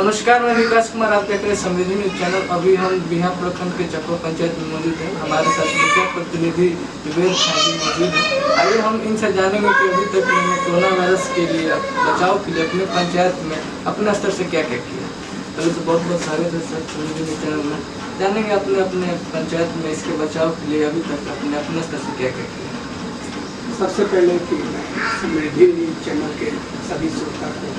नमस्कार, मैं विकास कुमार, आप देख रहे हैं समृद्धि न्यूज चैनल। अभी हम बिहार प्रखंड के चक्रो पंचायत में मौजूद हैं। हमारे साथ मुखिया प्रतिनिधि विवेक खाजी मौजूद है। आइए हम इनसे जानेंगे कि अभी तक इन्होंने कोरोना वायरस के लिए बचाव के लिए अपने पंचायत में अपने स्तर से क्या क्या किया। पहले तो बहुत बहुत स्वागत है सर समृद्धि न्यूज चैनल में। जानेंगे अपने पंचायत में इसके बचाव के लिए अभी तक अपने स्तर से क्या क्या किया। सबसे पहले कि मैं समृद्धि न्यूज चैनल के सभी श्रोता को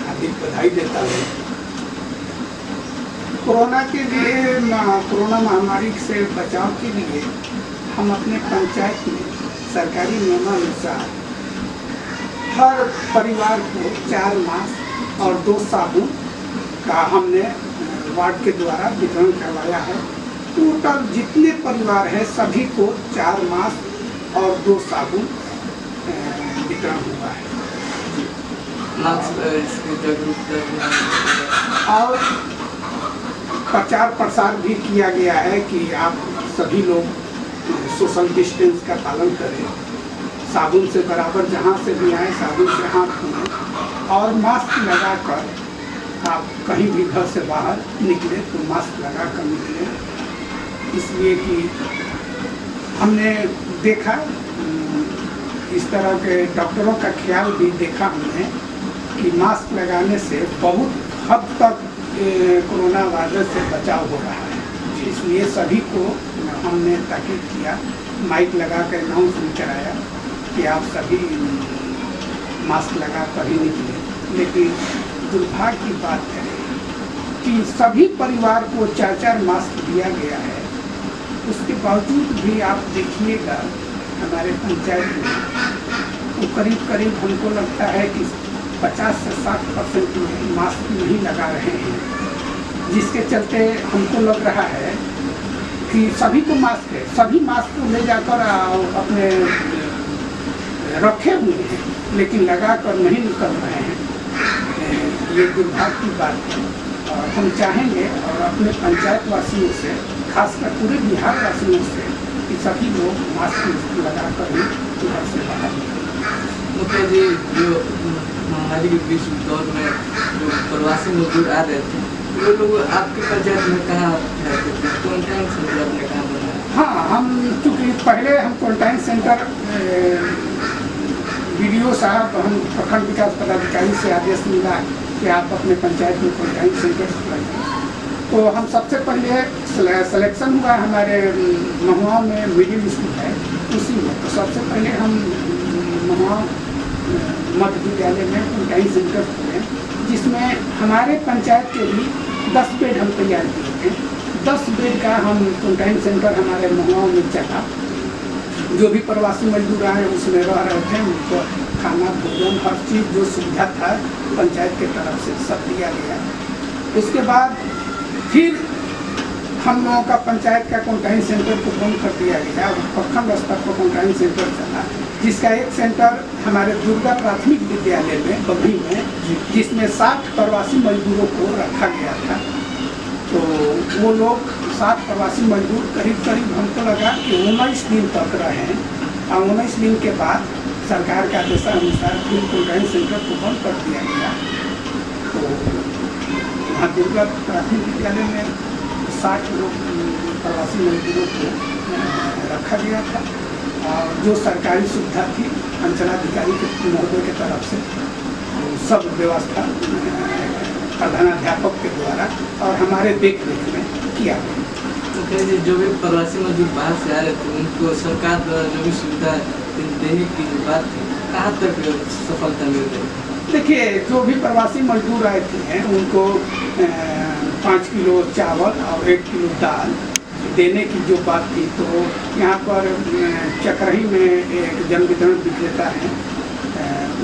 हार्दिक बधाई देता हूँ। कोरोना के लिए कोरोना महामारी से बचाव के लिए हम अपने पंचायत में सरकारी नियमानुसार हर परिवार को 4 मास्क और 2 साबुन का हमने वार्ड के द्वारा वितरण करवाया है। टोटल जितने परिवार हैं सभी को 4 मास्क और 2 साबुन वितरण हुआ है और प्रचार प्रसार भी किया गया है कि आप सभी लोग सोशल डिस्टेंस का पालन करें, साबुन से बराबर जहाँ से भी आए साबुन से हाथ धोएं और मास्क लगाकर आप कहीं भी घर से बाहर निकले तो मास्क लगा कर निकलें। इसलिए कि हमने देखा इस तरह के डॉक्टरों का ख्याल भी देखा हमने कि मास्क लगाने से बहुत हद तक कोरोना वायरस से बचाव हो रहा है। इसलिए सभी को हमने ताकीद किया, माइक लगा कर अनाउंसमेंट कराया कि आप सभी मास्क लगा कर ही निकले। लेकिन दुर्भाग्य की बात है कि सभी परिवार को 4-4 मास्क दिया गया है। उसके बावजूद भी आप देखिएगा हमारे पंचायत में तो करीब हमको लगता है कि 50 से 60% लोग मास्क नहीं लगा रहे हैं, जिसके चलते हमको लग रहा है कि सभी को मास्क है, सभी मास्क को ले जाकर अपने रखे हुए हैं लेकिन लगा कर नहीं निकल रहे हैं। ये दुर्भाग्य की बात है और हम चाहेंगे और अपने पंचायत वासियों से, खासकर पूरे बिहार वासियों से, कि सभी लोग मास्क लगा कर ही घर से बाहर निकलें। मुखिया जी, जो महामारी के बीच दौर में जो प्रवासी मजदूर आ रहे थे वो लोग आपके पंचायत में कहाँ रहते थे? क्वारंटाइन सेंटर आपने कहाँ बनाया? हाँ, हम चूँकि पहले हम क्वारंटाइन सेंटर वीडियो साहब हम प्रखंड विकास पदाधिकारी से आदेश मिला कि आप अपने पंचायत में क्वारंटाइन सेंटर बनाइए। तो हम सबसे पहले सिलेक्शन हुआ हमारे महुआ में मिडिल स्कूल है उसी में, तो सबसे पहले हम महुआ मध्य विद्यालय में क्वारंटाइन सेंटर खोले जिसमें हमारे पंचायत के लिए 10 बेड हम तैयार किए थे। 10 बेड का हम क्वारंटाइन सेंटर हमारे महुआ में चला। जो भी प्रवासी मजदूर आए उसमें रह रहे थे, उनको खाना भोजन हर चीज़ जो सुविधा था पंचायत के तरफ से सब दिया गया। उसके बाद फिर हम लोगों का पंचायत का क्वारंटाइन सेंटर को बंद कर दिया गया और प्रखंड स्तर पर क्वारंटाइन सेंटर चला, जिसका एक सेंटर हमारे दुर्गा प्राथमिक विद्यालय में बघी में, जिसमें 60 प्रवासी मजदूरों को रखा गया था। तो वो लोग 60 प्रवासी मजदूर करीब हमको लगा कि 19 दिन तक रहे और 19 दिन के बाद सरकार के आदेशानुसार फिर क्वारंटाइन सेंटर को बंद कर दिया गया। तो वहाँ दुर्गा प्राथमिक विद्यालय में 60 लोग प्रवासी मजदूरों को रखा गया था और जो सरकारी सुविधा थी अंचलाधिकारी के महोदय के तरफ से सब व्यवस्था प्रधानाध्यापक के द्वारा और हमारे देख रेख में किया गया। मुखिया जी, जो भी प्रवासी मजदूर बाहर से आ रहे थे उनको सरकार द्वारा जो भी सुविधा देने की बात थी, कहाँ तक सफलता मिल रही? देखिए, जो भी प्रवासी मजदूर आए थे उनको 5 किलो चावल और 1 किलो दाल देने की जो बात थी, तो यहाँ पर चकरही में एक जन वितरण विक्रेता है,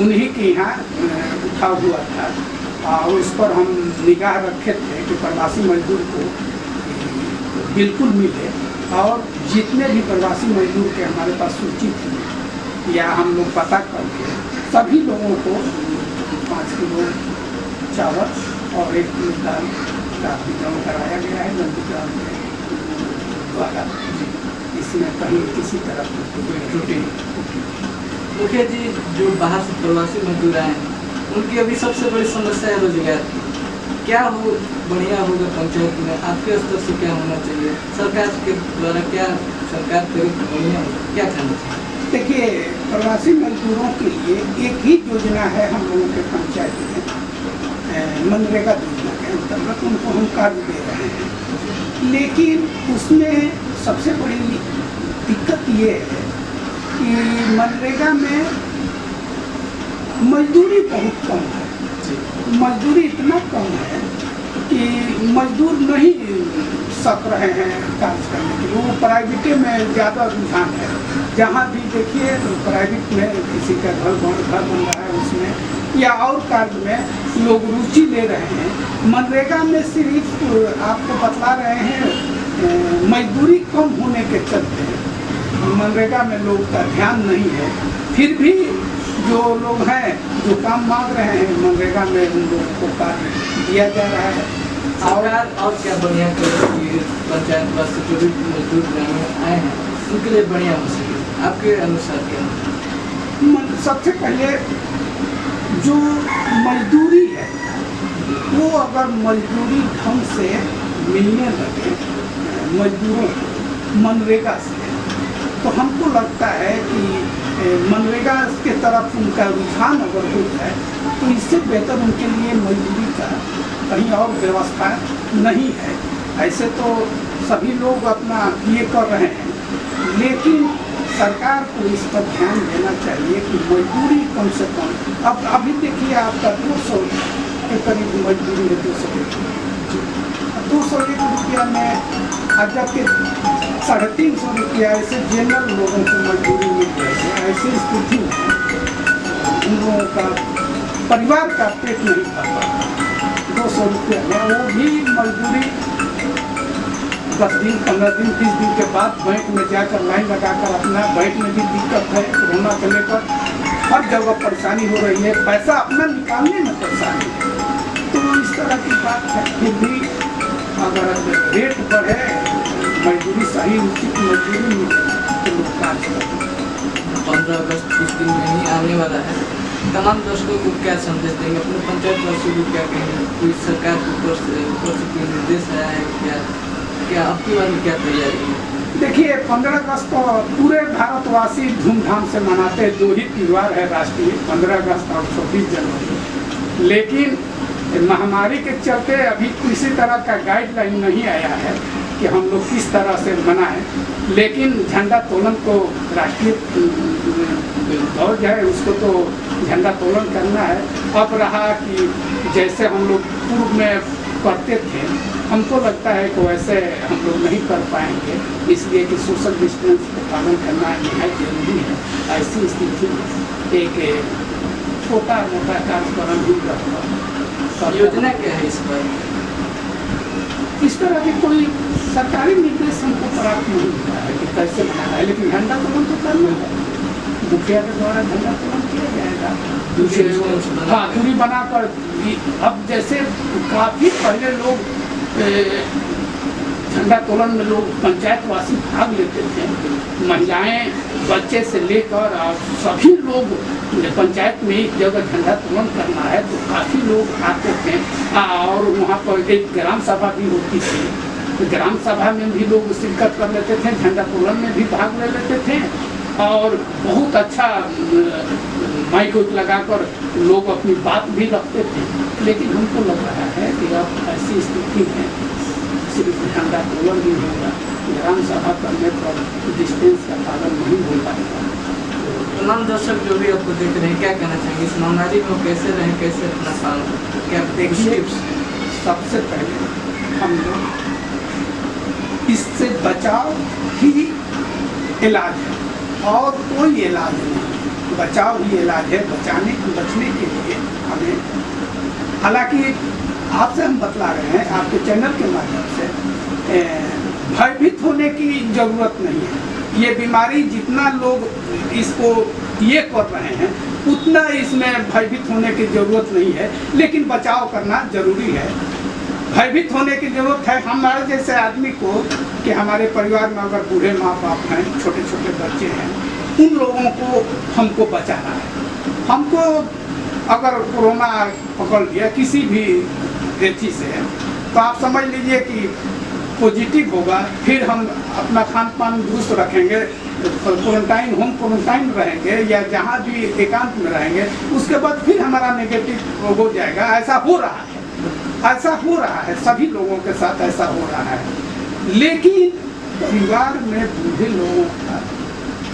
उन्हीं के यहाँ उठा हुआ था और उस पर हम निगाह रखे थे कि प्रवासी मजदूर को बिल्कुल मिले और जितने भी प्रवासी मजदूर के हमारे पास सूची थी या हम लोग पता करके सभी लोगों को 5 किलो चावल और 1 किलो दाल का वितरण कराया गया है जन वितरण के द्वारा। इसमें कहीं किसी तरह की त्रुटि नहीं। मुखिया जी, जो बाहर से प्रवासी मजदूर आए उनकी अभी सबसे बड़ी समस्या है रोजगार की। क्या हो बढ़िया होगा पंचायत में, आपके स्तर से क्या होना चाहिए, सरकार के द्वारा क्या सरकार करे बढ़िया क्या करना चाहिए? देखिए, प्रवासी मजदूरों के लिए एक ही योजना है हम लोगों के पंचायत में, मनरेगा योजना के अंतर्गत उनको हम कार्य दे रहे हैं। लेकिन उसमें सबसे बड़ी दिक्कत ये है कि मनरेगा में मजदूरी बहुत कम है। मजदूरी इतना कम है कि मजदूर नहीं सक रहे हैं कार्य करने के लिए। वो प्राइवेटे में ज़्यादा रुझान है। जहाँ भी देखिए प्राइवेट में किसी का घर बन रहा है उसमें या और कार्य में लोग रुचि ले रहे हैं। मनरेगा में सिर्फ आपको बतला रहे हैं मजदूरी कम होने के चलते मनरेगा में लोग का ध्यान नहीं है। फिर भी जो लोग हैं जो काम मांग रहे हैं मनरेगा में उन लोगों को कार्य दिया जा रहा है। सरकार और क्या बढ़िया करेगी पंचायत वर्ष से जो भी मजदूर ग्रामीण आए हैं उनके लिए बढ़िया हो सके, आपके अनुसार क्या? सबसे पहले जो मजदूरी है वो अगर मजदूरी ढंग से मिलने लगे मजदूरों को मनरेगा से, तो हमको लगता है कि मनरेगा के तरफ उनका रुझान अगर हो जाए तो इससे बेहतर उनके लिए मजदूरी का कहीं और व्यवस्था नहीं है। ऐसे तो सभी लोग अपना ये कर रहे हैं, लेकिन सरकार को इस पर ध्यान देना चाहिए कि मजदूरी कम से कम। अब अभी देखिए आपका 200 के करीब मजदूरी है, 201 रुपया में जबकि 350 रुपया ऐसे जनरल लोगों को मजदूरी मिल रही है। ऐसी स्थिति में उन लोगों का परिवार का पेट नहीं भर पाता। 200 रुपया में वो भी मजदूरी 10 दिन 15 दिन 30 दिन के बाद बैंक में जाकर लाइन लगाकर अपना, बैंक में भी दिक्कत है, कोरोना को लेकर हर जगह परेशानी हो रही है, पैसा अपना निकालने में परेशानी है। तो इस तरह की बात है। फिर भी अगर रेट बढ़े, मजदूरी सही उचित मजदूरी मिले तो लोग कार्य करते हैं। 15 अगस्त कुछ दिन में ही आने वाला है, तमाम दर्शकों को क्या संदेश देंगे, अपने पंचायत वासियों को क्या कहेंगे? कोई सरकार के ऊपर से कोई निर्देश आया है क्या आपकी बार में क्या तैयारी है? देखिए, 15 अगस्त तो पूरे भारतवासी धूमधाम से मनाते हैं। 2 ही त्यौहार है राष्ट्रीय, 15 अगस्त और 26 जनवरी। लेकिन महामारी के चलते अभी किसी तरह का गाइडलाइन नहीं आया है कि हम लोग किस तरह से मनाएं। लेकिन झंडा तोलन को राष्ट्रीय ध्वज है, उसको तो झंडा तोलन करना है। अब रहा कि जैसे हम लोग पूर्व में करते थे, हमको लगता है कि वैसे हम लोग नहीं कर पाएंगे, इसलिए कि सोशल डिस्टेंस का पालन करना निहायत जरूरी है। ऐसी स्थिति में एक छोटा मोटा कार्यक्रम भी रहता। योजना क्या है इस पर? इस तरह के कोई सरकारी निर्देश हमको प्राप्त नहीं हुआ है कि कैसे बनाना है, लेकिन झंडा तोलन तो करना है। मुखिया के द्वारा झंडा तोलन किया जाएगा। हाँ, दूरी बनाकर। अब जैसे काफ़ी पहले लोग झंडा तोलन में लोग पंचायतवासी भाग लेते थे, महिलाएं बच्चे से लेकर और सभी लोग पंचायत में एक जगह झंडा तोलन करना है तो काफ़ी लोग आते थे। और वहाँ पर एक ग्राम सभा भी होती थी, तो ग्राम सभा में भी लोग शिरकत कर लेते थे, झंडा तोलन में भी भाग ले लेते थे और बहुत अच्छा माइक लगाकर लोग अपनी बात भी रखते थे। लेकिन हमको लग रहा है कि अब ऐसी स्थिति है सिर्फ झंडा तोलन नहीं होगा, ग्राम सभा करने पर डिस्टेंस का पालन नहीं हो पाएगा। तमाम दर्शक जो भी आपको देख रहे हैं क्या कहना चाहेंगे इस महामारी में कैसे रहें, कैसे अपना पालन? क्या देखिए, सबसे पहले हम लोग इससे बचाव ही इलाज है और कोई इलाज नहीं। बचाव ही इलाज है। बचने के लिए हमें, हालांकि आपसे हम बतला रहे हैं आपके चैनल के माध्यम से, भयभीत होने की ज़रूरत नहीं है। ये बीमारी जितना लोग इसको ये कर रहे हैं उतना इसमें भयभीत होने की ज़रूरत नहीं है, लेकिन बचाव करना ज़रूरी है। भयभीत होने की ज़रूरत है हमारे जैसे आदमी को कि हमारे परिवार में अगर बूढ़े माँ बाप हैं, छोटे छोटे बच्चे हैं, उन लोगों को हमको बचाना है। हमको अगर कोरोना पकड़ लिया किसी भी एथी से, तो आप समझ लीजिए कि पॉजिटिव होगा, फिर हम अपना खान पान दुरुस्त रखेंगे, क्वारंटाइन होम क्वारंटाइन रहेंगे या जहाँ भी एकांत में रहेंगे, उसके बाद फिर हमारा नेगेटिव हो जाएगा। ऐसा हो रहा है, ऐसा हो रहा है, सभी लोगों के साथ ऐसा हो रहा है। लेकिन परिवार में बूढ़े लोगों का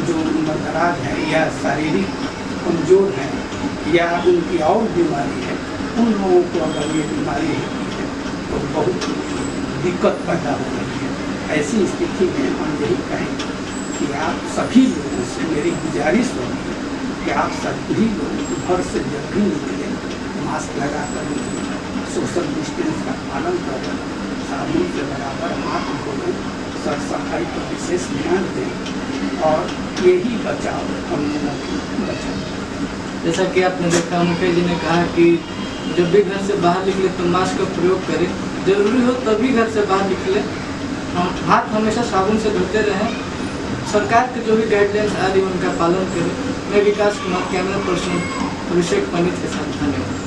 जो उम्रदराज है या शारीरिक कमजोर है या उनकी और बीमारी है, उन लोगों को अगर ये बीमारी होती है तो बहुत दिक्कत पैदा हो रही है। ऐसी स्थिति में हम यही कहेंगे कि आप सभी लोगों से मेरी गुजारिश होगी कि आप सभी लोग घर से जब भी निकले मास्क लगा कर निकलें, सोशल डिस्टेंस का पालन करें, साबुन से बराबर हाथ धोएं, साफ सफाई पर विशेष ध्यान दें और यही बचाव हम लोगों की बचाव। जैसा कि आपने देखा, मुकेश जी ने कहा कि जब भी घर से बाहर निकले तो मास्क का प्रयोग करें, जरूरी हो तभी घर से बाहर निकले, हम हाथ हमेशा साबुन से धोते रहें, सरकार के जो भी गाइडलाइंस आ रही है उनका पालन करें। मैं विकास कुमार, कैमरा पर्सन अभिषेक पंडित के साथ, धन्यवाद।